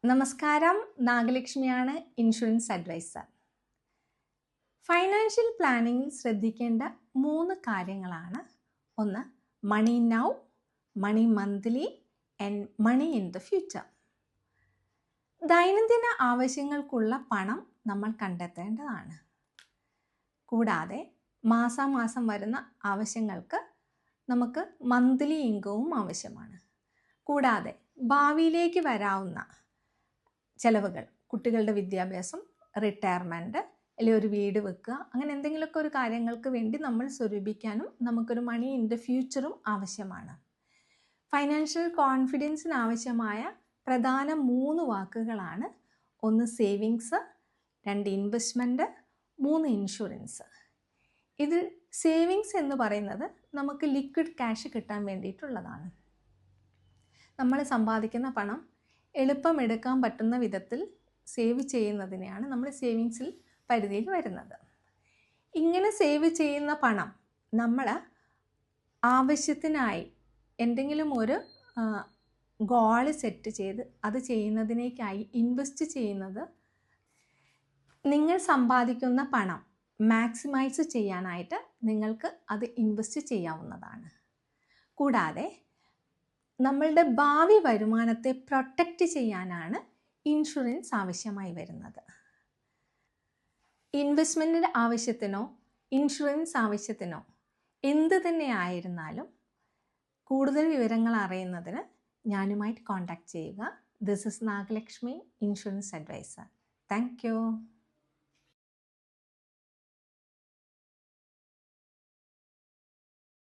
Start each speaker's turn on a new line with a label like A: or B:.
A: നമസ്കാരം, നാഗലക്ഷ്മിയാണ്, insurance adviser. Financial പ്ലാനിങ്ങിൽ ശ്രദ്ധിക്കേണ്ട 3 കാര്യങ്ങളാണ്. ഒന്ന്, money now, money monthly and money in the future. ദൈനംദിന ആവശ്യങ്ങൾക്കുള്ള പണം നമ്മൾ കണ്ടെത്തേണ്ടതാണ്. കൂടാതെ മാസാമാസം വരുന്ന ആവശ്യങ്ങൾക്ക് നമുക്ക് മന്ത്ലി ഇൻകവും ആവശ്യമാണ്. കൂടാതെ ഭാവിയിലേക്ക് വരാവുന്ന ചിലവുകൾ, കുട്ടികളുടെ വിദ്യാഭ്യാസം, റിട്ടയർമെൻറ്റ്, അല്ലെങ്കിൽ ഒരു വീട് വെക്കുക, അങ്ങനെ എന്തെങ്കിലുമൊക്കെ ഒരു കാര്യങ്ങൾക്ക് വേണ്ടി നമ്മൾ സ്വരൂപിക്കാനും നമുക്കൊരു മണി ഇൻ ദ ഫ്യൂച്ചറും ആവശ്യമാണ്. ഫൈനാൻഷ്യൽ കോൺഫിഡൻസിന് ആവശ്യമായ പ്രധാന 3 വാക്കുകളാണ്. 1 സേവിങ്സ്, 2 ഇൻവെസ്റ്റ്മെൻറ്റ്, 3 ഇൻഷുറൻസ്. ഇതിൽ സേവിങ്സ് എന്ന് പറയുന്നത് നമുക്ക് ലിക്വിഡ് ക്യാഷ് കിട്ടാൻ വേണ്ടിയിട്ടുള്ളതാണ്. നമ്മൾ സമ്പാദിക്കുന്ന പണം എളുപ്പം എടുക്കാൻ പറ്റുന്ന വിധത്തിൽ സേവ് ചെയ്യുന്നതിനെയാണ് നമ്മൾ സേവിങ്സിൽ പരിധിയിൽ വരുന്നത്. ഇങ്ങനെ സേവ് ചെയ്യുന്ന പണം നമ്മൾ ആവശ്യത്തിനായി എന്തെങ്കിലും ഒരു ഗോൾ സെറ്റ് ചെയ്ത് അത് ചെയ്യുന്നതിനേക്കായി ഇൻവെസ്റ്റ് ചെയ്യുന്നത് നിങ്ങൾ സമ്പാദിക്കുന്ന പണം മാക്സിമൈസ് ചെയ്യാനായിട്ട് നിങ്ങൾക്ക് അത് ഇൻവെസ്റ്റ് ചെയ്യാവുന്നതാണ്. കൂടാതെ നമ്മളുടെ ഭാവി വരുമാനത്തെ പ്രൊട്ടക്റ്റ് ചെയ്യാനാണ് ഇൻഷുറൻസ് ആവശ്യമായി വരുന്നത്. ഇൻവെസ്റ്റ്മെൻറ്റിൻ്റെ ആവശ്യത്തിനോ ഇൻഷുറൻസ് ആവശ്യത്തിനോ എന്ത് തന്നെ ആയിരുന്നാലും കൂടുതൽ വിവരങ്ങൾ അറിയുന്നതിന് ഞാനുമായിട്ട് കോൺടാക്റ്റ് ചെയ്യുക. This is Nagalakshmi, insurance advisor. Thank U.